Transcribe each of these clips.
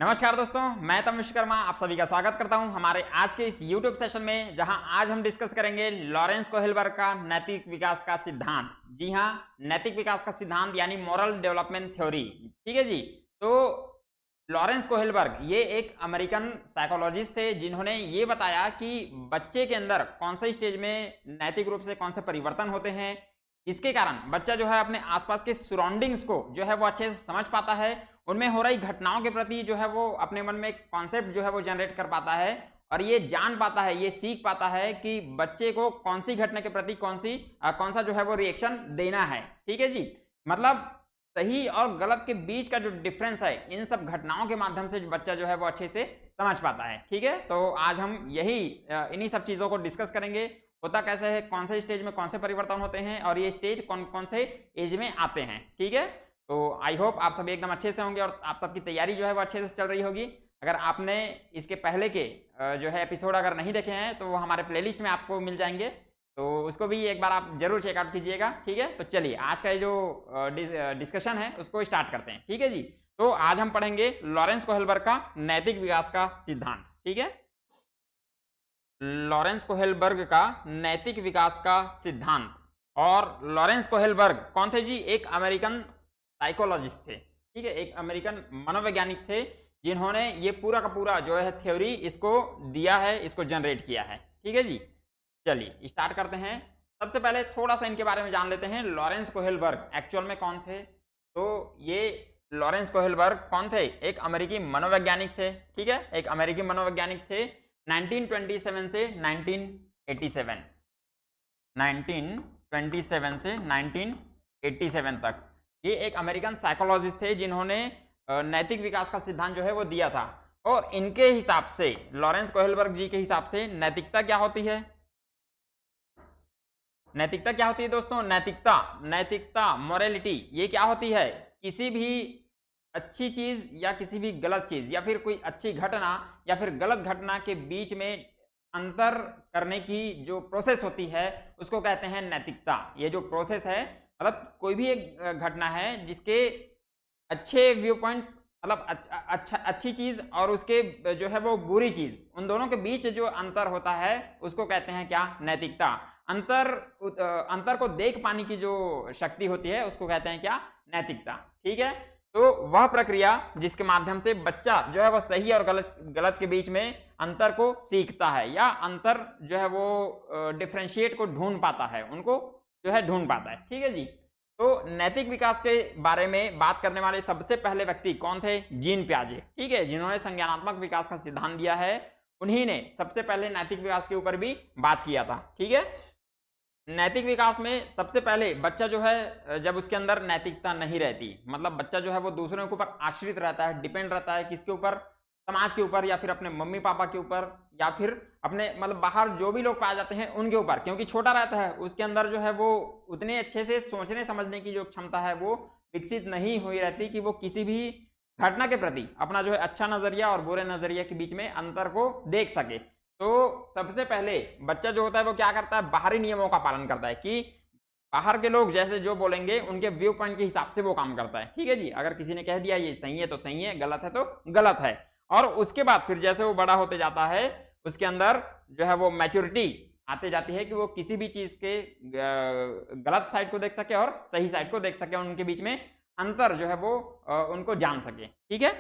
नमस्कार दोस्तों, मैं तम विश्वकर्मा आप सभी का स्वागत करता हूं हमारे आज के इस YouTube सेशन में, जहां आज हम डिस्कस करेंगे लॉरेंस कोहेलबर्ग का नैतिक विकास का सिद्धांत। जी हां, नैतिक विकास का सिद्धांत यानी मॉरल डेवलपमेंट थ्योरी। ठीक है जी। तो लॉरेंस कोहेलबर्ग ये एक अमेरिकन साइकोलॉजिस्ट थे, जिन्होंने ये बताया कि बच्चे के अंदर कौन से स्टेज में नैतिक रूप से कौन से परिवर्तन होते हैं, जिसके कारण बच्चा जो है अपने आसपास के सराउंडिंग्स को जो है वो अच्छे से समझ पाता है, उनमें हो रही घटनाओं के प्रति जो है वो अपने मन में एक कॉन्सेप्ट जो है वो जनरेट कर पाता है, और ये जान पाता है, ये सीख पाता है कि बच्चे को कौन सी घटना के प्रति कौन सा जो है वो रिएक्शन देना है। ठीक है जी। मतलब सही और गलत के बीच का जो डिफरेंस है, इन सब घटनाओं के माध्यम से बच्चा जो है वो अच्छे से समझ पाता है। ठीक है, तो आज हम यही इन्हीं सब चीज़ों को डिस्कस करेंगे। होता कैसे है, कौन से स्टेज में कौन से परिवर्तन होते हैं, और ये स्टेज कौन कौन से एज में आते हैं। ठीक है, तो आई होप आप सभी एकदम अच्छे से होंगे और आप सबकी तैयारी जो है वो अच्छे से चल रही होगी। अगर आपने इसके पहले के जो है एपिसोड अगर नहीं देखे हैं, तो वो हमारे प्लेलिस्ट में आपको मिल जाएंगे, तो उसको भी एक बार आप जरूर चेकआउट कीजिएगा। ठीक है, तो चलिए आज का ये जो डिस्कशन है उसको स्टार्ट करते हैं। ठीक है जी। तो आज हम पढ़ेंगे लॉरेंस कोहेलबर्ग का नैतिक विकास का सिद्धांत। ठीक है, लॉरेंस कोहेलबर्ग का नैतिक विकास का सिद्धांत। और लॉरेंस कोहेलबर्ग कौन थे जी? एक अमेरिकन साइकोलॉजिस्ट थे। ठीक है, एक अमेरिकन मनोवैज्ञानिक थे, जिन्होंने ये पूरा का पूरा जो है थ्योरी इसको दिया है, इसको जनरेट किया है। ठीक है जी। चलिए स्टार्ट करते हैं। सबसे पहले थोड़ा सा इनके बारे में जान लेते हैं। लॉरेंस कोहेलबर्ग एक्चुअल में कौन थे? तो ये लॉरेंस कोहेलबर्ग कौन थे? एक अमेरिकी मनोवैज्ञानिक थे। ठीक है, एक अमेरिकी मनोवैज्ञानिक थे। 1927 से 1987, 1927 से 1987 तक ये एक अमेरिकन साइकोलॉजिस्ट थे, जिन्होंने नैतिक विकास का सिद्धांत जो है वो दिया था। और इनके हिसाब से, लॉरेंस कोहेलबर्ग जी के हिसाब से, नैतिकता क्या होती है? नैतिकता क्या होती है दोस्तों? नैतिकता, नैतिकता मोरालिटी, ये क्या होती है? किसी भी अच्छी चीज या किसी भी गलत चीज, या फिर कोई अच्छी घटना या फिर गलत घटना के बीच में अंतर करने की जो प्रोसेस होती है, उसको कहते हैं नैतिकता। ये जो प्रोसेस है, मतलब कोई भी एक घटना है जिसके अच्छे व्यू पॉइंट्स, मतलब अच्छी चीज और उसके जो है वो बुरी चीज, उन दोनों के बीच जो अंतर होता है उसको कहते हैं क्या? नैतिकता। अंतर को देख पाने की जो शक्ति होती है उसको कहते हैं क्या? नैतिकता। ठीक है, तो वह प्रक्रिया जिसके माध्यम से बच्चा जो है वो सही और गलत के बीच में अंतर को सीखता है, या अंतर जो है वो डिफरेंशिएट को ढूंढ पाता है, उनको जो है ढूंढ पाता है। ठीक है जी। तो नैतिक विकास के बारे में बात करने वाले सबसे पहले व्यक्ति कौन थे? जीन पियाजे। ठीक है, जिन्होंने संज्ञानात्मक विकास का सिद्धांत दिया है, उन्हीं ने सबसे पहले नैतिक विकास के ऊपर भी बात किया था। ठीक है, नैतिक विकास में सबसे पहले बच्चा जो है, जब उसके अंदर नैतिकता नहीं रहती, मतलब बच्चा जो है वो दूसरों के ऊपर आश्रित रहता है, डिपेंड रहता है, किसके ऊपर? समाज के ऊपर, या फिर अपने मम्मी पापा के ऊपर, या फिर अपने मतलब बाहर जो भी लोग पाए जाते हैं उनके ऊपर। क्योंकि छोटा रहता है, उसके अंदर जो है वो उतने अच्छे से सोचने समझने की जो क्षमता है वो विकसित नहीं हुई रहती कि वो किसी भी घटना के प्रति अपना जो है अच्छा नजरिया और बुरे नजरिया के बीच में अंतर को देख सके। तो सबसे पहले बच्चा जो होता है वो क्या करता है? बाहरी नियमों का पालन करता है, कि बाहर के लोग जैसे जो बोलेंगे उनके व्यू पॉइंट के हिसाब से वो काम करता है। ठीक है जी। अगर किसी ने कह दिया ये सही है तो सही है, गलत है तो गलत है। और उसके बाद फिर जैसे वो बड़ा होते जाता है, उसके अंदर जो है वो मैच्योरिटी आते जाती है, कि वो किसी भी चीज के गलत साइड को देख सके और सही साइड को देख सके, और उनके बीच में अंतर जो है वो उनको जान सके। ठीक है,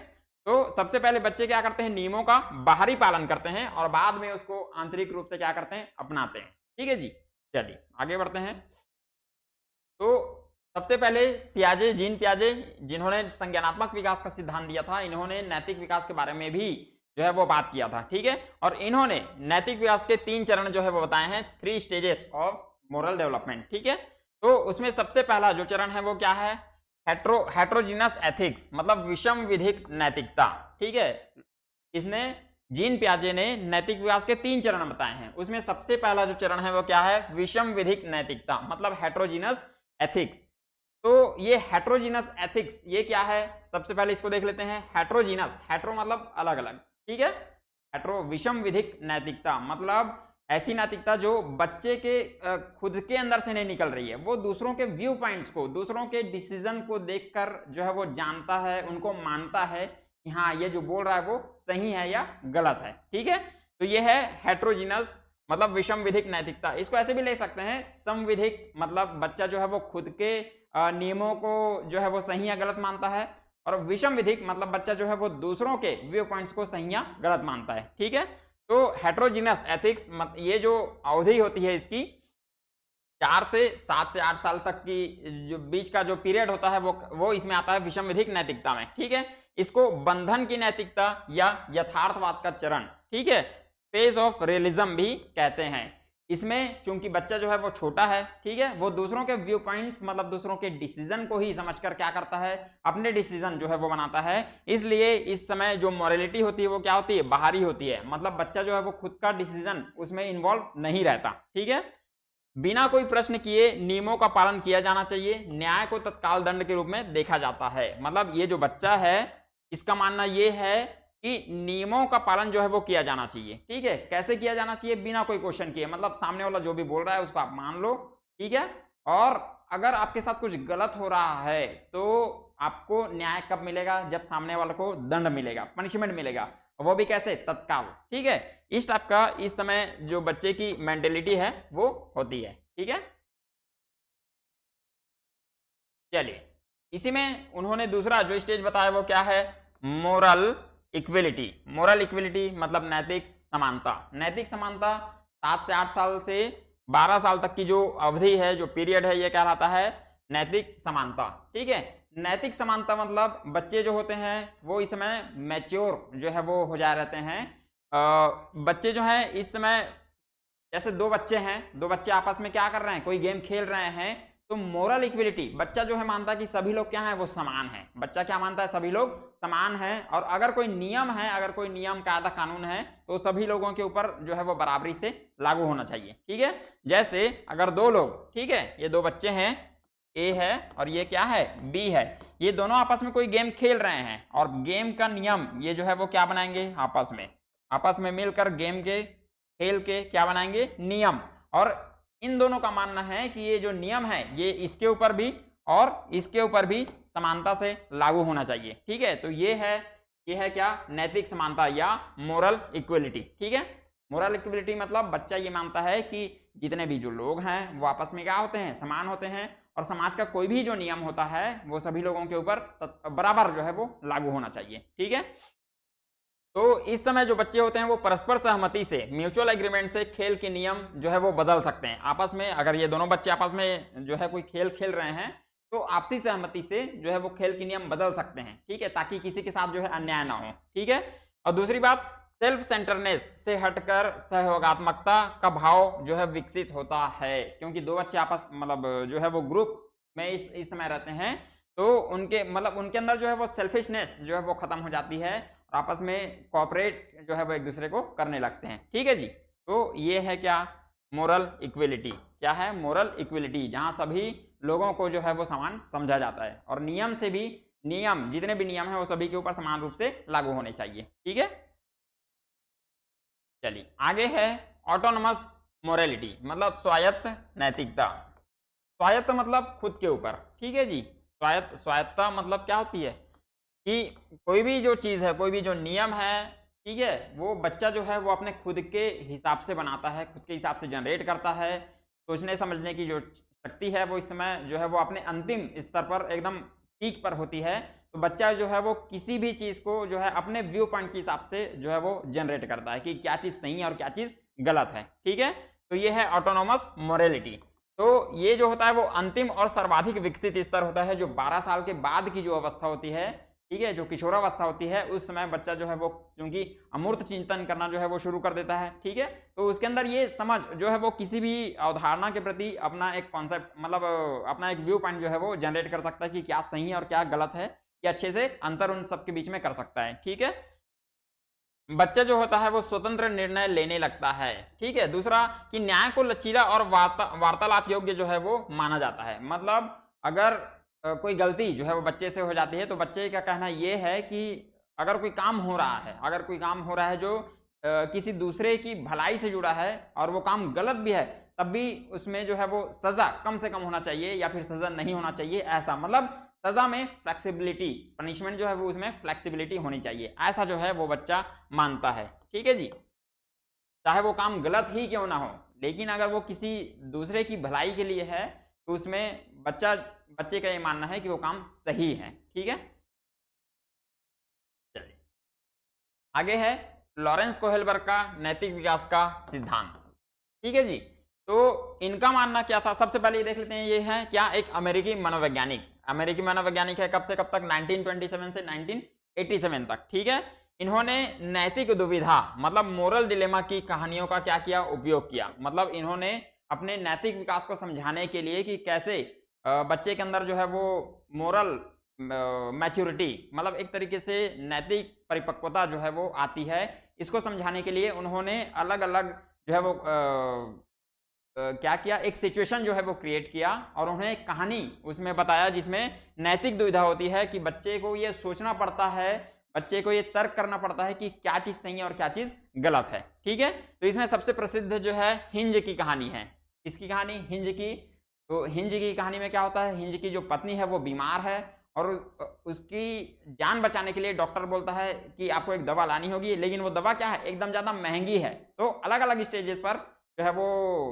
तो सबसे पहले बच्चे क्या करते हैं? नियमों का बाहरी पालन करते हैं, और बाद में उसको आंतरिक रूप से क्या करते हैं? अपनाते हैं। ठीक है जी। चलिए आगे बढ़ते हैं। तो सबसे पहले पियाजे, जीन पियाजे, जिन्होंने संज्ञानात्मक विकास का सिद्धांत दिया था, इन्होंने नैतिक विकास के बारे में भी जो है वो बात किया था। ठीक है, और इन्होंने नैतिक विकास के 3 चरण जो है वो बताए हैं, 3 स्टेजेस ऑफ मोरल डेवलपमेंट। ठीक है, तो उसमें सबसे पहला जो चरण है वो क्या है? हेट्रोजीनस एथिक्स, मतलब विषम विधिक नैतिकता। ठीक है, इसने जीन पियाजे ने नैतिक विकास के 3 चरण बताए हैं। उसमें सबसे पहला जो चरण है वो क्या है? विषम विधिक नैतिकता, मतलब हेट्रोजीनस एथिक्स। तो ये हेट्रोजीनस एथिक्स ये क्या है? सबसे पहले इसको देख लेते हैं। हेट्रोजीनस, हेट्रो मतलब अलग अलग। ठीक है, हेट्रो विषम विधिक नैतिकता मतलब ऐसी नैतिकता जो बच्चे के खुद के अंदर से नहीं निकल रही है, वो दूसरों के व्यू पॉइंट्स को, दूसरों के डिसीजन को देखकर जो है वो जानता है, उनको मानता है कि हाँ ये जो बोल रहा है वो सही है या गलत है। ठीक है, तो ये है हेट्रोजीनस मतलब विषम विधिक नैतिकता। इसको ऐसे भी ले सकते हैं समविधिक, मतलब बच्चा जो है वो खुद के नियमों को जो है वो सही या गलत मानता है, और विषम विधिक मतलब बच्चा जो है वो दूसरों के व्यू पॉइंट्स को सही या गलत मानता है। ठीक है, तो हेट्रोजीनस एथिक्स ये जो अवधि होती है इसकी 4 से 7 से 8 साल तक की जो बीच का जो पीरियड होता है वो इसमें आता है विषम विधिक नैतिकता में। ठीक है, इसको बंधन की नैतिकता या यथार्थवाद का चरण, ठीक है, फेज ऑफ रियलिज्म भी कहते हैं। इसमें चूंकि बच्चा जो है वो छोटा है, ठीक है, वो दूसरों के व्यू पॉइंट्स मतलब दूसरों के डिसीजन को ही समझकर क्या करता है, अपने डिसीजन जो है वो बनाता है। इसलिए इस समय जो मॉरलिटी होती है वो क्या होती है, बाहरी होती है, मतलब बच्चा जो है वो खुद का डिसीजन उसमें इन्वॉल्व नहीं रहता। ठीक है, बिना कोई प्रश्न किए नियमों का पालन किया जाना चाहिए, न्याय को तत्काल दंड के रूप में देखा जाता है। मतलब ये जो बच्चा है इसका मानना ये है कि नियमों का पालन जो है वो किया जाना चाहिए। ठीक है, कैसे किया जाना चाहिए, बिना कोई क्वेश्चन किए, मतलब सामने वाला जो भी बोल रहा है उसको आप मान लो। ठीक है, और अगर आपके साथ कुछ गलत हो रहा है तो आपको न्याय कब मिलेगा, जब सामने वाले को दंड मिलेगा, पनिशमेंट मिलेगा, वो भी कैसे, तत्काल। ठीक है, इस टाइप का इस समय जो बच्चे की मेंटेलिटी है वो होती है। ठीक है, चलिए इसी में उन्होंने दूसरा जो स्टेज बताया वो क्या है, मोरल इक्विलिटी। मोरल इक्विलिटी मतलब नैतिक समानता। नैतिक समानता 7 से 8 साल से 12 साल तक की जो अवधि है, जो पीरियड है, ये क्या रहता है, नैतिक समानता। ठीक है, नैतिक समानता मतलब बच्चे जो होते हैं वो इस समय मैच्योर जो है वो हो जा रहते हैं। बच्चे जो हैं इस समय, जैसे दो बच्चे हैं, दो बच्चे आपस में क्या कर रहे हैं, कोई गेम खेल रहे हैं, तो मोरल इक्विलिटी बच्चा जो है मानता है कि सभी लोग क्या हैं, वो समान है। बच्चा क्या मानता है, सभी लोग समान हैं, और अगर कोई नियम है, अगर कोई नियम कायदा कानून है तो सभी लोगों के ऊपर जो है वो बराबरी से लागू होना चाहिए। ठीक है, जैसे अगर दो लोग, ठीक है, ये दो बच्चे हैं, ए है और ये क्या है, बी है, ये दोनों आपस में कोई गेम खेल रहे हैं, और गेम का नियम ये जो है वो क्या बनाएंगे, आपस में मिलकर गेम के खेल के क्या बनाएंगे, नियम। और इन दोनों का मानना है कि ये जो नियम है ये इसके ऊपर भी और इसके ऊपर भी समानता से लागू होना चाहिए। ठीक है, तो ये है क्या, नैतिक समानता या मोरल इक्वलिटी। ठीक है, मोरल इक्वलिटी मतलब बच्चा ये मानता है कि जितने भी जो लोग हैं वो आपस में क्या होते हैं, समान होते हैं, और समाज का कोई भी जो नियम होता है वो सभी लोगों के ऊपर बराबर जो है वो लागू होना चाहिए। ठीक है, तो इस समय जो बच्चे होते हैं वो परस्पर सहमति से, म्यूचुअल एग्रीमेंट से खेल के नियम जो है वो बदल सकते हैं आपस में। अगर ये दोनों बच्चे आपस में जो है कोई खेल खेल रहे हैं तो आपसी सहमति से जो है वो खेल के नियम बदल सकते हैं। ठीक है, ताकि किसी के साथ जो है अन्याय ना हो। ठीक है, और दूसरी बात, सेल्फ सेंटरनेस से हटकर सहयोगात्मकता का भाव जो है विकसित होता है, क्योंकि दो बच्चे आपस मतलब जो है वो ग्रुप में इस समय रहते हैं, तो उनके मतलब उनके अंदर जो है वो सेल्फिशनेस जो है वो खत्म हो जाती है, आपस में कोऑपरेट जो है वो एक दूसरे को करने लगते हैं। ठीक है जी, तो ये है क्या, मोरल इक्विलिटी। क्या है, मोरल इक्विलिटी, जहां सभी लोगों को जो है वो समान समझा जाता है, और नियम से भी, नियम जितने भी नियम है वो सभी के ऊपर समान रूप से लागू होने चाहिए। ठीक है, चलिए आगे है ऑटोनोमस मोरलिटी मतलब स्वायत्त नैतिकता। स्वायत्त मतलब खुद के ऊपर। ठीक है जी, स्वायत्तता मतलब क्या होती है कि कोई भी जो चीज़ है, कोई भी जो नियम है, ठीक है, वो बच्चा जो है वो अपने खुद के हिसाब से बनाता है, खुद के हिसाब से जनरेट करता है। सोचने समझने की जो शक्ति है वो इस समय जो है वो अपने अंतिम स्तर पर एकदम पीक पर होती है। तो बच्चा जो है वो किसी भी चीज़ को जो है अपने व्यू पॉइंट के हिसाब से जो है वो जनरेट करता है कि क्या चीज़ सही है और क्या चीज़ गलत है। ठीक है, तो ये है ऑटोनोमस मोरलिटी। तो ये जो होता है वो अंतिम और सर्वाधिक विकसित स्तर होता है, जो 12 साल के बाद की जो अवस्था होती है, ठीक है, जो किशोरावस्था होती है, उस समय बच्चा जो है वो क्योंकि अमूर्त चिंतन करना जो है वो शुरू कर देता है। ठीक है, तो उसके अंदर ये समझ जो है वो किसी भी अवधारणा के प्रति अपना एक कॉन्सेप्ट मतलब अपना एक व्यू पॉइंट जो है वो जनरेट कर सकता है कि क्या सही है और क्या गलत है, ये अच्छे से अंतर उन सबके बीच में कर सकता है। ठीक है, बच्चा जो होता है वो स्वतंत्र निर्णय लेने लगता है। ठीक है, दूसरा कि न्याय को लचीला और वार्तालाप योग्य जो है वो माना जाता है। मतलब अगर कोई गलती जो है वो बच्चे से हो जाती है तो बच्चे का कहना ये है कि अगर कोई काम हो रहा है, अगर कोई काम हो रहा है जो किसी दूसरे की भलाई से जुड़ा है और वो काम गलत भी है, तब भी उसमें जो है वो सजा कम से कम होना चाहिए या फिर सजा नहीं होना चाहिए। ऐसा मतलब सजा में फ्लेक्सिबिलिटी, पनिशमेंट जो है वो उसमें फ्लेक्सिबिलिटी होनी चाहिए, ऐसा जो है वो बच्चा मानता है। ठीक है जी, चाहे वो काम गलत ही क्यों ना हो, लेकिन अगर वो किसी दूसरे की भलाई के लिए है तो उसमें बच्चे का ये मानना है कि वो काम सही है। ठीक है, चलिए आगे है लॉरेंस कोहेलबर्ग का नैतिक विकास का सिद्धांत। ठीक है जी, तो इनका मानना क्या था, सबसे पहले ये देख लेते हैं। ये है क्या, एक अमेरिकी मनोवैज्ञानिक है, कब से कब तक, 1927 से 1987 तक। ठीक है, इन्होंने नैतिक दुविधा मतलब मोरल डिलेमा की कहानियों का क्या किया, उपयोग किया। मतलब इन्होंने अपने नैतिक विकास को समझाने के लिए कि कैसे बच्चे के अंदर जो है वो मोरल मैच्योरिटी मतलब एक तरीके से नैतिक परिपक्वता जो है वो आती है, इसको समझाने के लिए उन्होंने अलग अलग जो है वो क्या किया, एक सिचुएशन जो है वो क्रिएट किया और उन्हें एक कहानी उसमें बताया जिसमें नैतिक दुविधा होती है कि बच्चे को ये सोचना पड़ता है, बच्चे को ये तर्क करना पड़ता है कि क्या चीज सही है और क्या चीज गलत है। ठीक है, तो इसमें सबसे प्रसिद्ध जो है हिंज की कहानी है। इसकी कहानी हिंज की, तो हिंज की कहानी में क्या होता है, हिंज की जो पत्नी है वो बीमार है और उसकी जान बचाने के लिए डॉक्टर बोलता है कि आपको एक दवा लानी होगी, लेकिन वो दवा क्या है, एकदम ज्यादा महंगी है। तो अलग अलग स्टेजेस पर जो है वो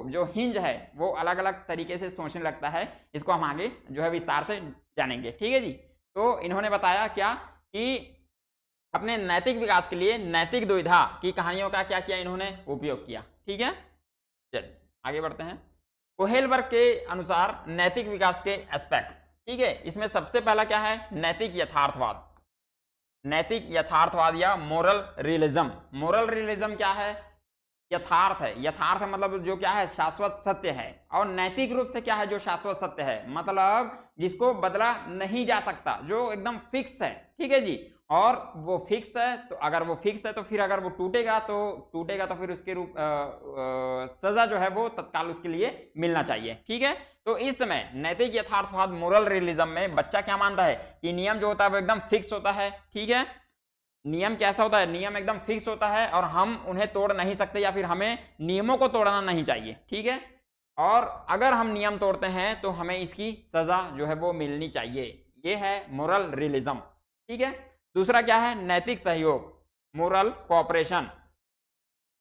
जो हिंज है वो अलग अलग तरीके से सोचने लगता है। इसको हम आगे जो है विस्तार से जानेंगे। ठीक है जी, तो इन्होंने बताया क्या कि अपने नैतिक विकास के लिए नैतिक दुविधा की कहानियों का क्या किया, इन्होंने उपयोग किया। ठीक है, चलिए आगे बढ़ते हैं। कोहेलबर्ग के अनुसार नैतिक विकास के एस्पेक्ट, ठीक है, इसमें सबसे पहला क्या है, नैतिक यथार्थवाद। नैतिक यथार्थवाद या मोरल रियलिज्म। मोरल रियलिज्म क्या है, यथार्थ है। यथार्थ मतलब जो क्या है, शाश्वत सत्य है। और नैतिक रूप से क्या है, जो शाश्वत सत्य है मतलब जिसको बदला नहीं जा सकता, जो एकदम फिक्स है। ठीक है जी, और वो फिक्स है तो अगर वो फिक्स है तो फिर अगर वो टूटेगा तो फिर उसके रूप सजा जो है वो तत्काल उसके लिए मिलना चाहिए। ठीक है, तो इस समय नैतिक यथार्थवाद मोरल रियलिज्म में बच्चा क्या मानता है कि नियम जो होता है वो एकदम फिक्स होता है। ठीक है, नियम कैसा होता है, नियम एकदम फिक्स होता है और हम उन्हें तोड़ नहीं सकते या फिर हमें नियमों को तोड़ना नहीं चाहिए। ठीक है, और अगर हम नियम तोड़ते हैं तो हमें इसकी सजा जो है वो मिलनी चाहिए। ये है मोरल रियलिज्म। ठीक है, दूसरा क्या है, नैतिक सहयोग, मोरल कोऑपरेशन।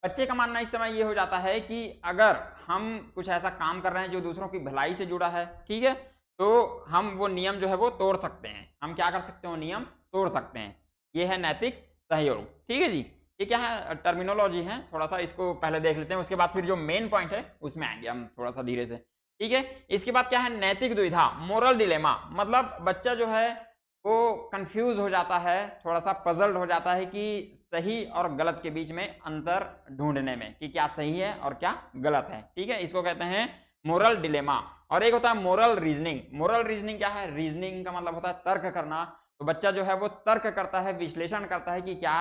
बच्चे का मानना इस समय ये हो जाता है कि अगर हम कुछ ऐसा काम कर रहे हैं जो दूसरों की भलाई से जुड़ा है, ठीक है, तो हम वो नियम जो है वो तोड़ सकते हैं। हम क्या कर सकते हैं, वो नियम तोड़ सकते हैं। ये है नैतिक सहयोग। ठीक है जी, ये क्या है, टर्मिनोलॉजी है, थोड़ा सा इसको पहले देख लेते हैं, उसके बाद फिर जो मेन पॉइंट है उसमें आएंगे हम थोड़ा सा धीरे से। ठीक है, इसके बाद क्या है, नैतिक दुविधा, मोरल डिलेमा। मतलब बच्चा जो है वो कंफ्यूज हो जाता है, थोड़ा सा पजल्ड हो जाता है कि सही और गलत के बीच में अंतर ढूंढने में कि क्या सही है और क्या गलत है। ठीक है, इसको कहते हैं मोरल डिलेमा। और एक होता है मोरल रीजनिंग। मोरल रीजनिंग क्या है, रीजनिंग का मतलब होता है तर्क करना। तो बच्चा जो है वो तर्क करता है, विश्लेषण करता है कि क्या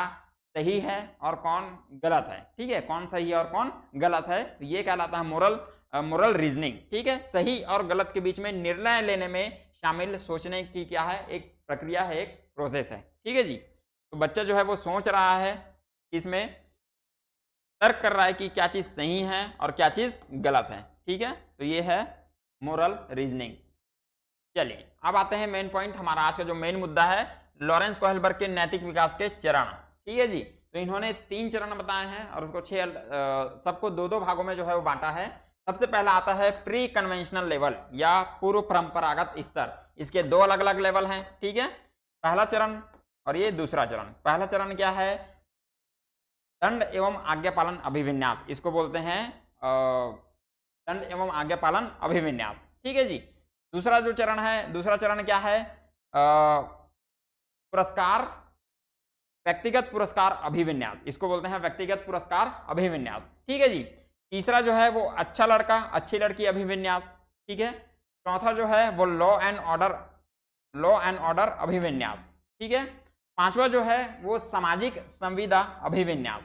सही है और कौन गलत है। ठीक है, कौन सही है और कौन गलत है, तो ये कहलाता है मोरल रीजनिंग। ठीक है, सही और गलत के बीच में निर्णय लेने में शामिल सोचने की क्या है, एक प्रक्रिया है, एक प्रोसेस है। ठीक है जी, तो बच्चा जो है वो सोच रहा है, इसमें तर्क कर रहा है कि क्या चीज सही है और क्या चीज गलत है। ठीक है, तो ये है मोरल रीजनिंग। चलिए अब आते हैं मेन पॉइंट, हमारा आज का जो मेन मुद्दा है, लॉरेंस कोहेलबर्ग के नैतिक विकास के चरण। ठीक है जी, तो इन्होंने 3 चरण बताए हैं और उसको 6 सबको 2-2 भागों में जो है वो बांटा है। सबसे पहला आता है प्री कन्वेंशनल लेवल या पूर्व परंपरागत स्तर। इसके 2 अलग अलग लेवल हैं। ठीक है, पहला चरण और ये दूसरा चरण। पहला चरण क्या है, दंड एवं आज्ञा पालन अभिविन्यास, इसको बोलते हैं दंड एवं आज्ञा पालन अभिविन्यास। ठीक है जी, दूसरा जो चरण है, दूसरा चरण क्या है, पुरस्कार, व्यक्तिगत पुरस्कार अभिविन्यास, इसको बोलते हैं व्यक्तिगत पुरस्कार अभिविन्यास। ठीक है जी, तीसरा जो है वो अच्छा लड़का अच्छी लड़की अभिविन्यास। ठीक है, चौथा जो है वो लॉ एंड ऑर्डर अभिविन्यास। ठीक है, पांचवा जो है वो सामाजिक संविदा अभिविन्यास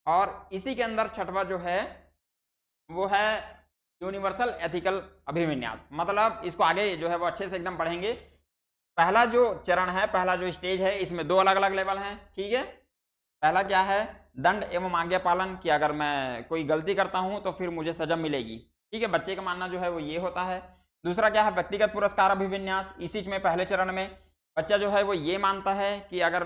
और इसी के अंदर छठवा जो है वो है यूनिवर्सल एथिकल अभिविन्यास। मतलब इसको आगे जो है वो अच्छे से एकदम पढ़ेंगे। पहला जो चरण है, पहला जो स्टेज है, इसमें 2 अलग अलग लेवल हैं। ठीक है, पहला क्या है, दंड एवं आज्ञा पालन, कि अगर मैं कोई गलती करता हूं तो फिर मुझे सजा मिलेगी। ठीक है, बच्चे का मानना जो है वो ये होता है। दूसरा क्या है, व्यक्तिगत पुरस्कार अभिविन्यास। इसी में पहले चरण में बच्चा जो है वो ये मानता है कि अगर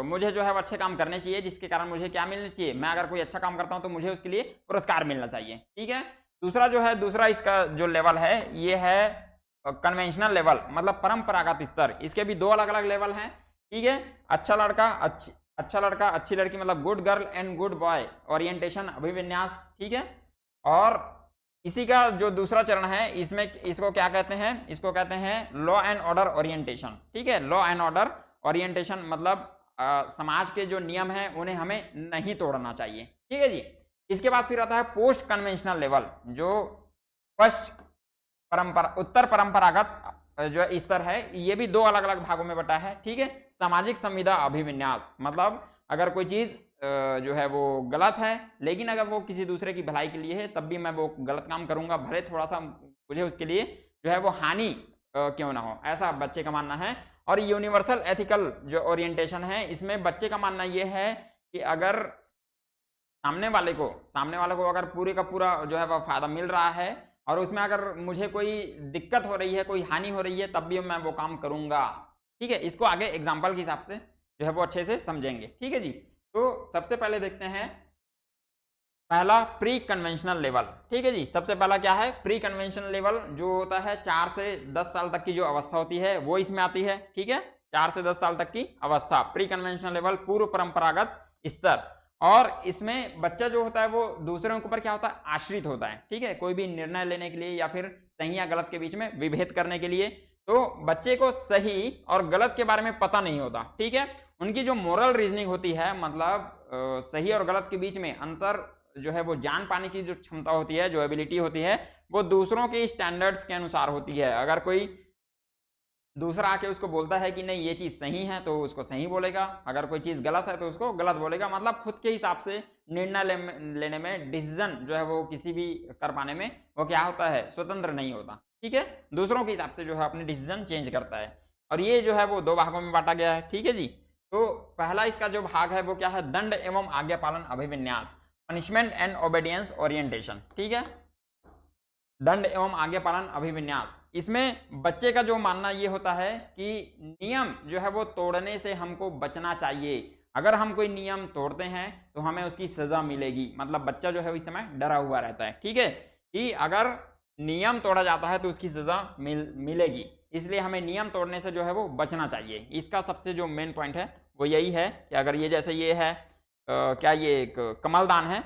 मुझे जो है वो अच्छे काम करने चाहिए, जिसके कारण मुझे क्या मिलना चाहिए, मैं अगर कोई अच्छा काम करता हूं तो मुझे उसके लिए पुरस्कार मिलना चाहिए। ठीक है। दूसरा जो है, दूसरा इसका जो लेवल है ये है कन्वेंशनल लेवल, मतलब परंपरागत स्तर। इसके भी दो अलग अलग लेवल हैं। ठीक है। अच्छा लड़का अच्छी लड़की, मतलब good girl and good boy orientation अभिविन्यास। ठीक है। और इसी का जो दूसरा चरण है, इसमें इसको क्या कहते हैं, इसको कहते हैं लॉ एंड ऑर्डर ओरिएंटेशन। ठीक है। लॉ एंड ऑर्डर ओरिएंटेशन मतलब समाज के जो नियम हैं उन्हें हमें नहीं तोड़ना चाहिए। ठीक है जी। इसके बाद फिर आता है पोस्ट कन्वेंशनल लेवल, जो उत्तर परंपरागत जो स्तर है। ये भी दो अलग अलग भागों में बटा है। ठीक है। सामाजिक संविदा अभिविन्यास, मतलब अगर कोई चीज जो है वो गलत है, लेकिन अगर वो किसी दूसरे की भलाई के लिए है तब भी मैं वो गलत काम करूंगा, भले थोड़ा सा मुझे उसके लिए जो है वो हानि क्यों ना हो, ऐसा बच्चे का मानना है। और यूनिवर्सल एथिकल जो ओरिएंटेशन है, इसमें बच्चे का मानना ये है कि अगर सामने वाले को अगर पूरे का पूरा जो है वह फायदा मिल रहा है और उसमें अगर मुझे कोई दिक्कत हो रही है, कोई हानि हो रही है, तब भी मैं वो काम करूंगा। ठीक है। इसको आगे एग्जाम्पल के हिसाब से जो है वो अच्छे से समझेंगे। ठीक है जी। तो सबसे पहले देखते हैं पहला प्री कन्वेंशनल लेवल। ठीक है जी। सबसे पहला क्या है, प्री कन्वेंशनल लेवल, जो होता है 4 से 10 साल तक की जो अवस्था होती है वो इसमें आती है। ठीक है। 4 से 10 साल तक की अवस्था, प्री कन्वेंशनल लेवल, पूर्व परंपरागत स्तर। और इसमें बच्चा जो होता है वो दूसरों के ऊपर क्या होता है, आश्रित होता है। ठीक है। कोई भी निर्णय लेने के लिए या फिर सही या गलत के बीच में विभेद करने के लिए, तो बच्चे को सही और गलत के बारे में पता नहीं होता। ठीक है। उनकी जो मोरल रीजनिंग होती है, मतलब सही और गलत के बीच में अंतर जो है वो जान पाने की जो क्षमता होती है, जो एबिलिटी होती है, वो दूसरों के स्टैंडर्ड्स के अनुसार होती है। अगर कोई दूसरा आके उसको बोलता है कि नहीं ये चीज सही है तो उसको सही बोलेगा, अगर कोई चीज गलत है तो उसको गलत बोलेगा। मतलब खुद के हिसाब से निर्णय लेने में, डिसीजन जो है वो किसी भी कर पाने में वो क्या होता है, स्वतंत्र नहीं होता। ठीक है। दूसरों के हिसाब से जो है अपने डिसीजन चेंज करता है। और ये जो है वो दो भागों में बांटा गया है। ठीक है जी। तो पहला इसका जो भाग है वो क्या है, दंड एवं आज्ञा पालन अभिविन्यास, पनिशमेंट एंड ओबेडियंस ओरिएंटेशन। ठीक है। दंड एवं आज्ञा पालन अभिविन्यास, इसमें बच्चे का जो मानना ये होता है कि नियम जो है वो तोड़ने से हमको बचना चाहिए। अगर हम कोई नियम तोड़ते हैं तो हमें उसकी सजा मिलेगी। मतलब बच्चा जो है इस समय डरा हुआ रहता है। ठीक है। कि अगर नियम तोड़ा जाता है तो उसकी सजा मिलेगी, इसलिए हमें नियम तोड़ने से जो है वो बचना चाहिए। इसका सबसे जो मेन पॉइंट है वो यही है कि अगर ये जैसे ये है क्या ये एक कमलदान है,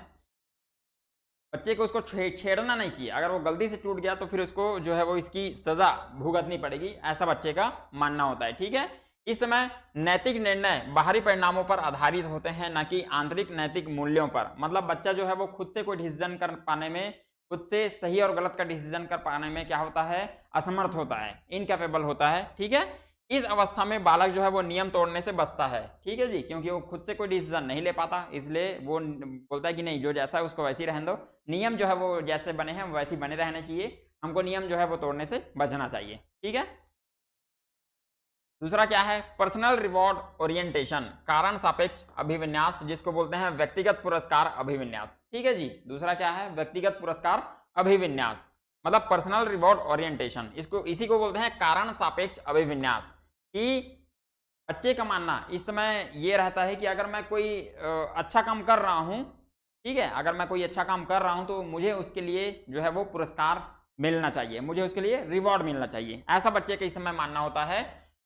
बच्चे को उसको छेड़ना नहीं चाहिए। अगर वो गलती से टूट गया तो फिर उसको जो है वो इसकी सजा भुगतनी पड़ेगी, ऐसा बच्चे का मानना होता है। ठीक है। इस समय नैतिक निर्णय बाहरी परिणामों पर आधारित होते हैं, न कि आंतरिक नैतिक मूल्यों पर। मतलब बच्चा जो है वो खुद से कोई डिसीजन कर पाने में, खुद से सही और गलत का डिसीजन कर पाने में क्या होता है, असमर्थ होता है, इनकैपेबल होता है। ठीक है। इस अवस्था में बालक जो है वो नियम तोड़ने से बचता है। ठीक है जी। क्योंकि वो खुद से कोई डिसीजन नहीं ले पाता, इसलिए वो बोलता है कि नहीं जो जैसा है उसको वैसे ही रहने दो, नियम जो है वो जैसे बने हैं वैसे बने रहने चाहिए, हमको नियम जो है वो तोड़ने से बचना चाहिए। ठीक है। दूसरा क्या है, पर्सनल रिवॉर्ड ओरिएंटेशन, कारण सापेक्ष अभिविन्यास, जिसको बोलते हैं व्यक्तिगत पुरस्कार अभिविन्यास। ठीक है जी। दूसरा क्या है, व्यक्तिगत पुरस्कार अभिविन्यास, मतलब पर्सनल रिवॉर्ड ओरिएंटेशन, इसको इसी को बोलते हैं कारण सापेक्ष अभिविन्यास। कि बच्चे का मानना इस समय ये रहता है कि अगर मैं कोई अच्छा काम कर रहा हूं, ठीक है, अगर मैं कोई अच्छा काम कर रहा हूं तो मुझे उसके लिए जो है वो पुरस्कार मिलना चाहिए, मुझे उसके लिए रिवॉर्ड मिलना चाहिए, ऐसा बच्चे का इस समय मानना होता है।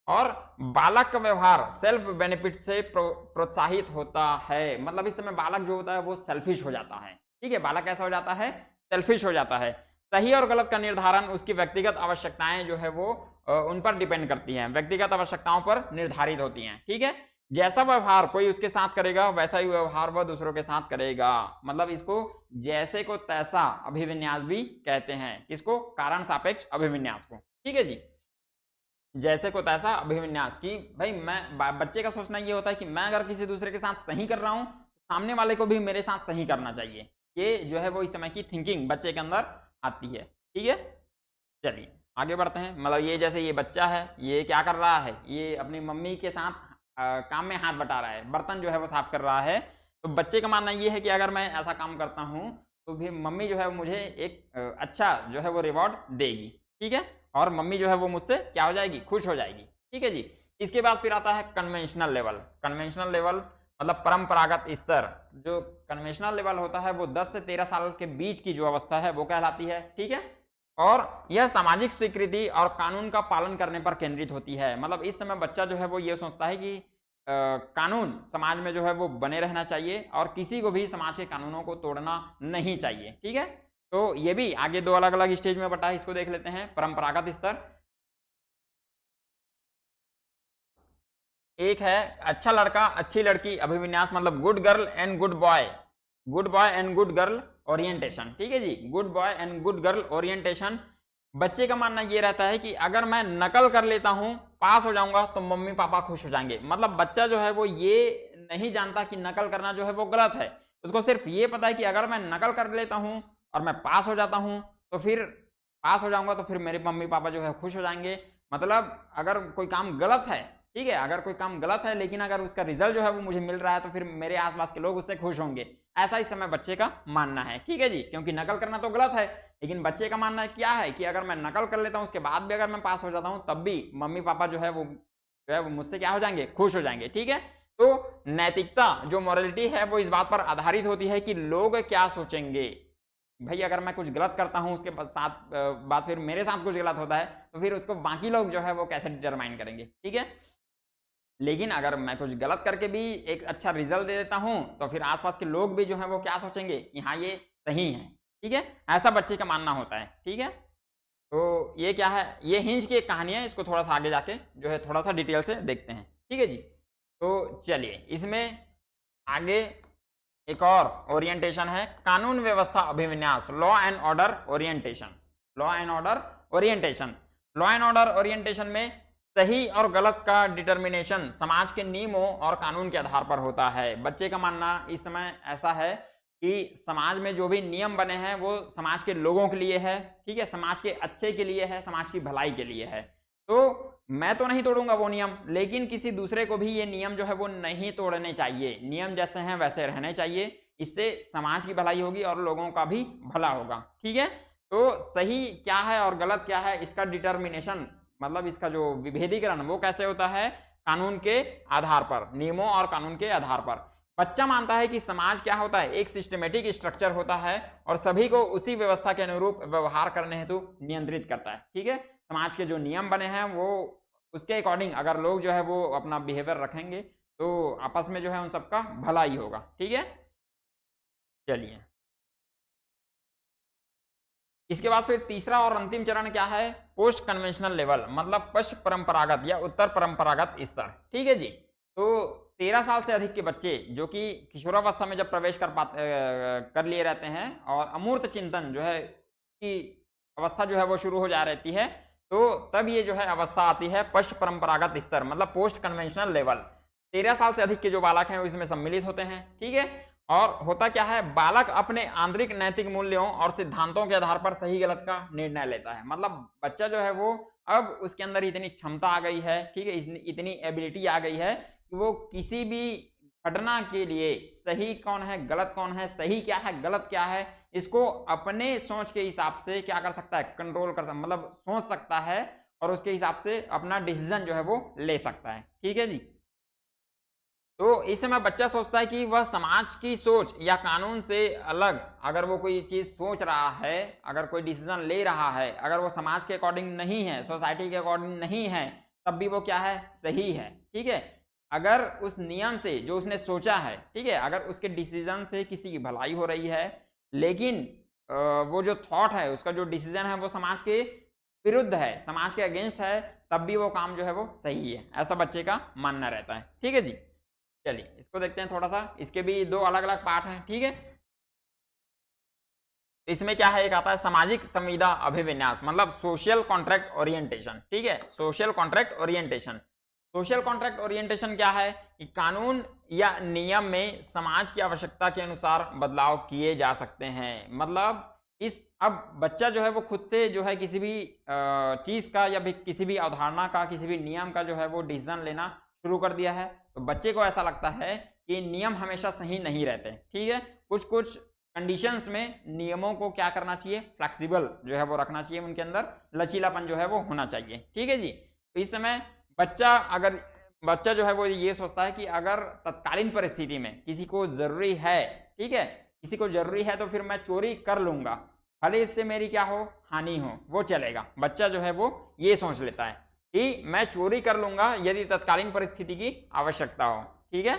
और बालक का व्यवहार सेल्फ बेनिफिट से प्रोत्साहित होता है। मतलब इस समय बालक जो होता है वो सेल्फिश हो जाता है। ठीक है। बालक कैसा हो जाता है, सेल्फिश हो जाता है। सही और गलत का निर्धारण उसकी व्यक्तिगत आवश्यकताएं जो है वो उन पर डिपेंड करती हैं, व्यक्तिगत आवश्यकताओं पर निर्धारित होती हैं। ठीक है। जैसा व्यवहार कोई उसके साथ करेगा वैसा ही व्यवहार वह दूसरों के साथ करेगा। मतलब इसको जैसे को तैसा अभिविन्यास भी कहते हैं, किसको, कारण सापेक्ष अभिविन्यास को। ठीक है जी। जैसे को तैसा अभिविन्यास की भाई मैं बच्चे का सोचना ये होता है कि मैं अगर किसी दूसरे के साथ सही कर रहा हूं तो सामने वाले को भी मेरे साथ सही करना चाहिए। ये जो है वो इस समय की थिंकिंग बच्चे के अंदर आती है। ठीक है। चलिए आगे बढ़ते हैं। मतलब ये जैसे ये बच्चा है, ये क्या कर रहा है, ये अपनी मम्मी के साथ काम में हाथ बटा रहा है, बर्तन जो है वो साफ कर रहा है। तो बच्चे का मानना ये है कि अगर मैं ऐसा काम करता हूँ तो फिर मम्मी जो है मुझे एक अच्छा जो है वो रिवॉर्ड देगी। ठीक है। और मम्मी जो है वो मुझसे क्या हो जाएगी, खुश हो जाएगी। ठीक है जी। इसके बाद फिर आता है कन्वेंशनल लेवल। कन्वेंशनल लेवल मतलब परंपरागत स्तर। जो कन्वेंशनल लेवल होता है वो 10 से 13 साल के बीच की जो अवस्था है वो कहलाती है। ठीक है, और यह सामाजिक स्वीकृति और कानून का पालन करने पर केंद्रित होती है। मतलब इस समय बच्चा जो है वो ये सोचता है कि कानून समाज में जो है वो बने रहना चाहिए और किसी को भी समाज के कानूनों को तोड़ना नहीं चाहिए। ठीक है, तो ये भी आगे दो अलग अलग स्टेज में बटा है, इसको देख लेते हैं। परंपरागत स्तर, एक है अच्छा लड़का अच्छी लड़की अभिविन्यास, मतलब good girl and good boy, good boy and good girl orientation. ठीक है जी, good boy and good girl orientation. बच्चे का मानना ये रहता है कि अगर मैं नकल कर लेता हूं, पास हो जाऊंगा तो मम्मी पापा खुश हो जाएंगे। मतलब बच्चा जो है वो ये नहीं जानता कि नकल करना जो है वो गलत है, उसको सिर्फ ये पता है कि अगर मैं नकल कर लेता हूं और मैं पास हो जाता हूं तो फिर पास हो जाऊंगा तो फिर मेरे मम्मी पापा जो है खुश हो जाएंगे। मतलब अगर कोई काम गलत है, ठीक है, अगर कोई काम गलत है लेकिन अगर उसका रिजल्ट जो है वो मुझे मिल रहा है तो फिर मेरे आसपास के लोग उससे खुश होंगे, ऐसा इस समय बच्चे का मानना है। ठीक है जी, क्योंकि नकल करना तो गलत है लेकिन बच्चे का मानना क्या है कि अगर मैं नकल कर लेता हूं उसके बाद भी अगर मैं पास हो जाता हूं तब भी मम्मी पापा जो है वो मुझसे क्या हो जाएंगे, खुश हो जाएंगे। ठीक है, तो नैतिकता जो मोरालिटी है वो इस बात पर आधारित होती है कि लोग क्या सोचेंगे। भाई अगर मैं कुछ गलत करता हूं उसके बाद फिर मेरे साथ कुछ गलत होता है तो फिर उसको बाकी लोग जो है वो कैसे डिटरमाइन करेंगे। ठीक है, लेकिन अगर मैं कुछ गलत करके भी एक अच्छा रिजल्ट दे देता हूं तो फिर आसपास के लोग भी जो है वो क्या सोचेंगे कि हाँ ये सही है। ठीक है, ऐसा बच्चे का मानना होता है। ठीक है, तो ये क्या है, ये हिंज की एक कहानी है, इसको थोड़ा सा आगे जाके जो है थोड़ा सा डिटेल से देखते हैं। ठीक है जी, तो चलिए इसमें आगे एक और ओरिएंटेशन है कानून व्यवस्था अभिविन्यास, law and order orientation. Law and order orientation, law and order orientation में सही और गलत का डिटर्मिनेशन समाज के नियमों और कानून के आधार पर होता है। बच्चे का मानना इस समय ऐसा है कि समाज में जो भी नियम बने हैं वो समाज के लोगों के लिए है। ठीक है, समाज के अच्छे के लिए है, समाज की भलाई के लिए है। तो मैं तो नहीं तोड़ूंगा वो नियम, लेकिन किसी दूसरे को भी ये नियम जो है वो नहीं तोड़ने चाहिए। नियम जैसे हैं वैसे रहने चाहिए, इससे समाज की भलाई होगी और लोगों का भी भला होगा। ठीक है, तो सही क्या है और गलत क्या है इसका डिटर्मिनेशन, मतलब इसका जो विभेदीकरण वो कैसे होता है, कानून के आधार पर, नियमों और कानून के आधार पर। बच्चा मानता है कि समाज क्या होता है, एक सिस्टमेटिक स्ट्रक्चर होता है और सभी को उसी व्यवस्था के अनुरूप व्यवहार करने हेतु नियंत्रित करता है। ठीक है, समाज के जो नियम बने हैं वो उसके अकॉर्डिंग अगर लोग जो है वो अपना बिहेवियर रखेंगे तो आपस में जो है उन सबका भला ही होगा। ठीक है, चलिए इसके बाद फिर तीसरा और अंतिम चरण क्या है, पोस्ट कन्वेंशनल लेवल, मतलब पश्च परंपरागत या उत्तर परंपरागत स्तर। ठीक है जी, तो 13 साल से अधिक के बच्चे जो कि किशोरावस्था में जब प्रवेश कर लिए रहते हैं और अमूर्त चिंतन जो है की अवस्था जो है वो शुरू हो जा रहती है, तो तब ये जो है अवस्था आती है पश्च परंपरागत स्तर, मतलब पोस्ट कन्वेंशनल लेवल। 13 साल से अधिक के जो बालक हैं वो इसमें सम्मिलित होते हैं। ठीक है, और होता क्या है, बालक अपने आंतरिक नैतिक मूल्यों और सिद्धांतों के आधार पर सही गलत का निर्णय लेता है। मतलब बच्चा जो है वो अब उसके अंदर इतनी क्षमता आ गई है, ठीक है, इतनी एबिलिटी आ गई है कि वो किसी भी घटना के लिए सही कौन है गलत कौन है, सही क्या है गलत क्या है, इसको अपने सोच के हिसाब से क्या कर सकता है, कंट्रोल कर सकता, मतलब सोच सकता है और उसके हिसाब से अपना डिसीजन जो है वो ले सकता है। ठीक है जी, तो इस समय बच्चा सोचता है कि वह समाज की सोच या कानून से अलग अगर वो कोई चीज सोच रहा है, अगर कोई डिसीजन ले रहा है, अगर वो समाज के अकॉर्डिंग नहीं है, सोसाइटी के अकॉर्डिंग नहीं है, तब भी वो क्या है, सही है। ठीक है, अगर उस नियम से जो उसने सोचा है, ठीक है, अगर उसके डिसीजन से किसी की भलाई हो रही है लेकिन वो जो थॉट है उसका जो डिसीजन है वो समाज के विरुद्ध है, समाज के अगेंस्ट है, तब भी वो काम जो है वो सही है, ऐसा बच्चे का मानना रहता है। ठीक है जी, चलिए इसको देखते हैं थोड़ा सा, इसके भी दो अलग अलग पार्ट हैं। ठीक है, इसमें क्या है, एक आता है सामाजिक संविदा अभिविन्यास, मतलब सोशल कॉन्ट्रैक्ट ओरिएंटेशन। ठीक है, social contract orientation, social contract orientation क्या है कि कानून या नियम में समाज की आवश्यकता के अनुसार बदलाव किए जा सकते हैं। मतलब इस अब बच्चा जो है वो खुद से जो है किसी भी चीज का या भी किसी भी अवधारणा का, किसी भी नियम का जो है वो डिसीजन लेना शुरू कर दिया है। तो बच्चे को ऐसा लगता है कि नियम हमेशा सही नहीं रहते। ठीक है, कुछ कुछ कंडीशंस में नियमों को क्या करना चाहिए, फ्लेक्सिबल जो है वो रखना चाहिए, उनके अंदर लचीलापन जो है वो होना चाहिए। ठीक है जी। तो इस समय बच्चा जो है वो ये सोचता है कि अगर तत्कालीन परिस्थिति में किसी को जरूरी है, ठीक है, किसी को जरूरी है तो फिर मैं चोरी कर लूंगा, भले इससे मेरी क्या हो, हानि हो, वो चलेगा। बच्चा जो है वो ये सोच लेता है कि मैं चोरी कर लूंगा यदि तत्कालीन परिस्थिति की आवश्यकता हो। ठीक है,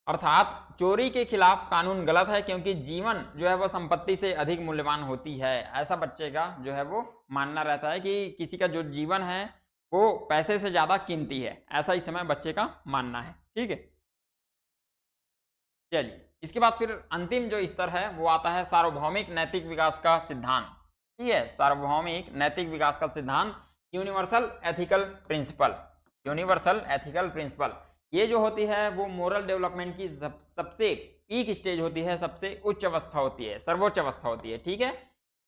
अर्थात चोरी के खिलाफ कानून गलत है, क्योंकि जीवन जो है वो संपत्ति से अधिक मूल्यवान होती है। ऐसा बच्चे का जो है वो मानना रहता है कि किसी का जो जीवन है वो पैसे से ज्यादा कीमती है, ऐसा इस समय बच्चे का मानना है। ठीक है, चलिए इसके बाद फिर अंतिम जो स्तर है वो आता है सार्वभौमिक नैतिक विकास का सिद्धांत। ठीक है, सार्वभौमिक नैतिक विकास का सिद्धांत, universal ethical principle. Universal ethical principle ये जो होती है वो मोरल डेवलपमेंट की सबसे पीक स्टेज होती है, सबसे उच्च अवस्था होती है, सर्वोच्च अवस्था होती है। ठीक है,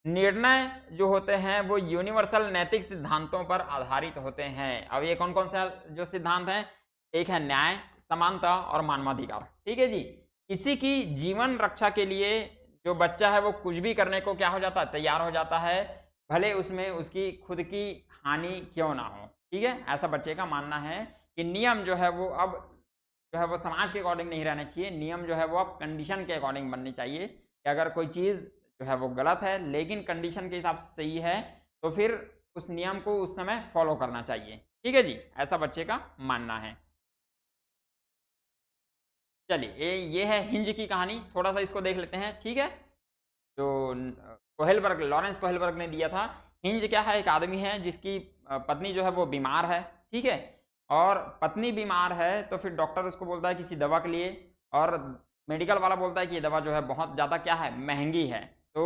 निर्णय जो होते हैं वो यूनिवर्सल नैतिक सिद्धांतों पर आधारित होते हैं। अब ये कौन कौन से जो सिद्धांत हैं, एक है न्याय, समानता और मानवाधिकार। ठीक है जी, किसी की जीवन रक्षा के लिए जो बच्चा है वो कुछ भी करने को क्या हो जाता है, तैयार हो जाता है, भले उसमें उसकी खुद की हानि क्यों ना हो। ठीक है, ऐसा बच्चे का मानना है कि नियम जो है वो अब जो है वो समाज के अकॉर्डिंग नहीं रहने चाहिए, नियम जो है वो अब कंडीशन के अकॉर्डिंग बननी चाहिए कि अगर कोई चीज़ जो है वो गलत है लेकिन कंडीशन के हिसाब से सही है तो फिर उस नियम को उस समय फॉलो करना चाहिए। ठीक है जी, ऐसा बच्चे का मानना है। चलिए ये है हिंज की कहानी, थोड़ा सा इसको देख लेते हैं। ठीक है, जो कोहेलबर्ग, लॉरेंस कोहेलबर्ग ने दिया था। हिंज क्या है, एक आदमी है जिसकी पत्नी जो है वो बीमार है। ठीक है, और पत्नी बीमार है तो फिर डॉक्टर उसको बोलता है किसी दवा के लिए, और मेडिकल वाला बोलता है कि ये दवा जो है बहुत ज़्यादा क्या है, महंगी है। तो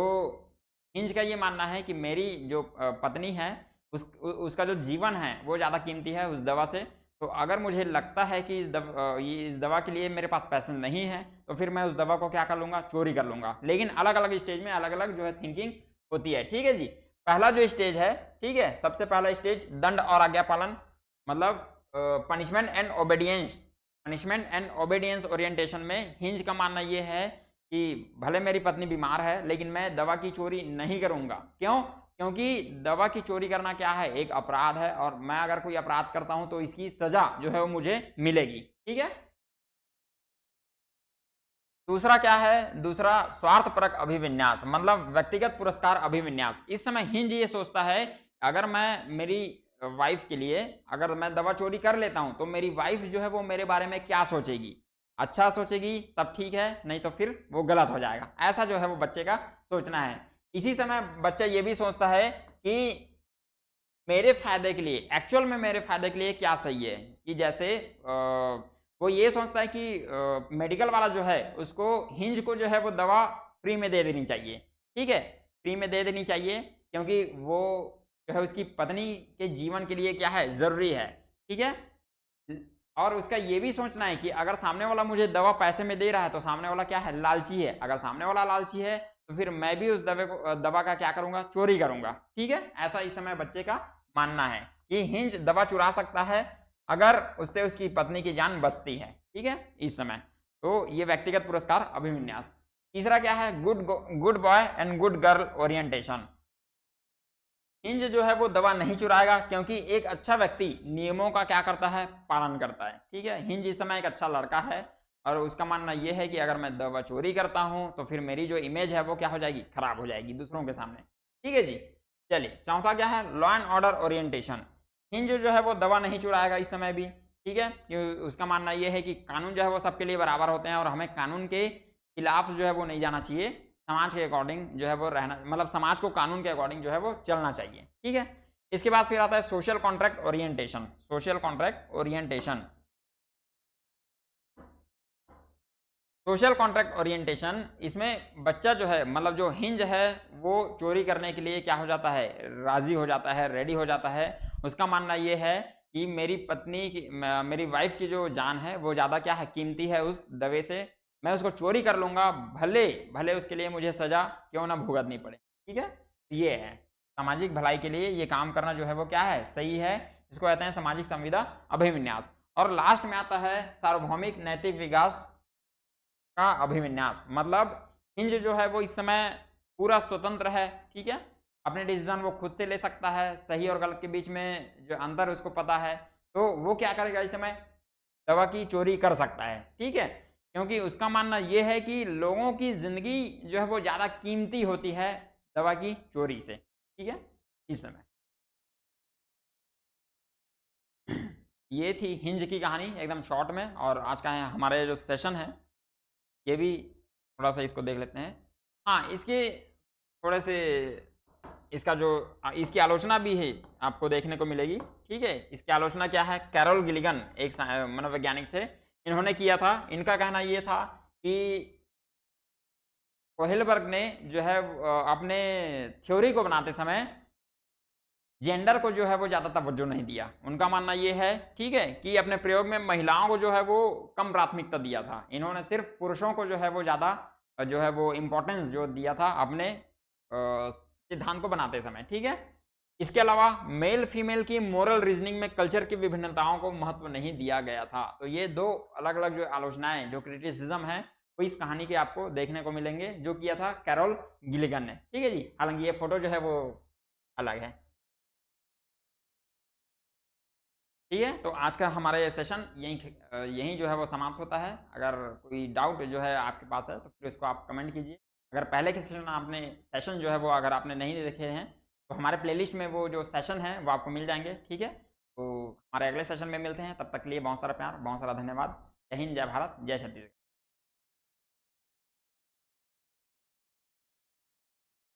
हिंज का ये मानना है कि मेरी जो पत्नी है उसका जो जीवन है वो ज़्यादा कीमती है उस दवा से। तो अगर मुझे लगता है कि इस दवा के लिए मेरे पास पैसे नहीं है तो फिर मैं उस दवा को क्या कर लूँगा, चोरी कर लूँगा। लेकिन अलग अलग स्टेज में अलग अलग जो है थिंकिंग होती है। ठीक है जी, पहला जो स्टेज है, ठीक है, सबसे पहला स्टेज दंड और आज्ञा पालन, मतलब punishment and obedience, punishment and obedience orientation में हिंज का मानना ये है कि भले मेरी पत्नी बीमार है लेकिन मैं दवा की चोरी नहीं करूँगा। क्यों? क्योंकि दवा की चोरी करना क्या है, एक अपराध है, और मैं अगर कोई अपराध करता हूं तो इसकी सजा जो है वो मुझे मिलेगी। ठीक है, दूसरा क्या है, दूसरा स्वार्थपरक अभिविन्यास, मतलब व्यक्तिगत पुरस्कार अभिविन्यास। इस समय हिंज ये सोचता है अगर मैं मेरी वाइफ के लिए अगर मैं दवा चोरी कर लेता हूं तो मेरी वाइफ जो है वो मेरे बारे में क्या सोचेगी, अच्छा सोचेगी तब ठीक है, नहीं तो फिर वो गलत हो जाएगा। ऐसा जो है वो बच्चे का सोचना है। इसी समय बच्चा ये भी सोचता है कि मेरे फायदे के लिए, एक्चुअल में मेरे फायदे के लिए क्या सही है, कि जैसे वो ये सोचता है कि मेडिकल वाला जो है उसको, हिंज को जो है वो दवा फ्री में दे देनी चाहिए। ठीक है, फ्री में दे देनी चाहिए क्योंकि वो जो है उसकी पत्नी के जीवन के लिए क्या है, जरूरी है। ठीक है, और उसका ये भी सोचना है कि अगर सामने वाला मुझे दवा पैसे में दे रहा है तो सामने वाला क्या है, लालची है। अगर सामने वाला लालची है तो फिर मैं भी उस दवा का क्या करूंगा, चोरी करूंगा। ठीक है, ऐसा इस समय बच्चे का मानना है कि हिंज दवा चुरा सकता है अगर उससे उसकी पत्नी की जान बचती है। ठीक है, इस समय तो ये व्यक्तिगत पुरस्कार अभिविन्यास। तीसरा क्या है, good boy and good girl orientation. Hinge जो है वो दवा नहीं चुराएगा क्योंकि एक अच्छा व्यक्ति नियमों का क्या करता है, पालन करता है। ठीक है, हिंज इस समय एक अच्छा लड़का है और उसका मानना यह है कि अगर मैं दवा चोरी करता हूं तो फिर मेरी जो इमेज है वो क्या हो जाएगी, खराब हो जाएगी दूसरों के सामने। ठीक है जी, चलिए चौथा क्या है, law and order orientation. Hinge जो है वो दवा नहीं चुराएगा इस समय भी। ठीक है, उसका मानना यह है कि कानून जो है वो सबके लिए बराबर होते हैं और हमें कानून के खिलाफ जो है वो नहीं जाना चाहिए, समाज के अकॉर्डिंग जो है वो रहना, मतलब समाज को कानून के अकॉर्डिंग जो है वो चलना चाहिए। ठीक है, इसके बाद फिर आता है social contract orientation. Social contract orientation, social contract orientation, इसमें बच्चा जो है, मतलब जो हिंज है वो चोरी करने के लिए क्या हो जाता है, राजी हो जाता है, रेडी हो जाता है। उसका मानना ये है कि मेरी पत्नी की, मेरी वाइफ की जो जान है वो ज़्यादा क्या है, कीमती है उस दवे से, मैं उसको चोरी कर लूँगा, भले भले उसके लिए मुझे सज़ा क्यों ना भुगतनी पड़े। ठीक है, ये है सामाजिक भलाई के लिए ये काम करना जो है वो क्या है, सही है। इसको कहते हैं सामाजिक संविदा अभिविन्यास। और लास्ट में आता है सार्वभौमिक नैतिक विकास का अभिविन्यास, मतलब हिंज जो है वो इस समय पूरा स्वतंत्र है, ठीक है, अपने डिसीजन वो खुद से ले सकता है, सही और गलत के बीच में जो अंतर उसको पता है, तो वो क्या करेगा इस समय, दवा की चोरी कर सकता है, ठीक है, क्योंकि उसका मानना ये है कि लोगों की जिंदगी जो है वो ज्यादा कीमती होती है दवा की चोरी से, ठीक है, इस समय। ये थी हिंज की कहानी एकदम शॉर्ट में, और आज का हमारे जो सेशन है ये भी थोड़ा सा इसको देख लेते हैं। हाँ, इसके थोड़े से इसका जो इसकी आलोचना भी है आपको देखने को मिलेगी, ठीक है। इसकी आलोचना क्या है, कैरोल गिलिगन एक मनोवैज्ञानिक थे, इन्होंने किया था। इनका कहना ये था कि कोहेलबर्ग ने जो है अपने थ्योरी को बनाते समय जेंडर को जो है वो ज़्यादा तवज्जो नहीं दिया। उनका मानना ये है, ठीक है, कि अपने प्रयोग में महिलाओं को जो है वो कम प्राथमिकता दिया था। इन्होंने सिर्फ पुरुषों को जो है वो ज़्यादा जो है वो इम्पोर्टेंस जो दिया था अपने सिद्धांत को बनाते समय, ठीक है। इसके अलावा मेल फीमेल की मोरल रीजनिंग में कल्चर की विभिन्नताओं को महत्व नहीं दिया गया था। तो ये दो अलग अलग जो आलोचनाएं, जो क्रिटिसिज्म है, वो इस कहानी के आपको देखने को मिलेंगे, जो किया था कैरोल गिलिगन ने, ठीक है जी। हालांकि ये फोटो जो है वो अलग है, ठीक है। तो आज का हमारा ये सेशन यहीं जो है वो समाप्त होता है। अगर कोई डाउट जो है आपके पास है तो फिर इसको आप कमेंट कीजिए। अगर पहले के सेशन जो है वो अगर आपने नहीं देखे हैं तो हमारे प्लेलिस्ट में वो जो सेशन है वो आपको मिल जाएंगे, ठीक है। तो हमारे अगले सेशन में मिलते हैं, तब तक के लिए बहुत सारा प्यार, बहुत सारा धन्यवाद। जय हिंद, जय भारत, जय छत्तीसगढ़।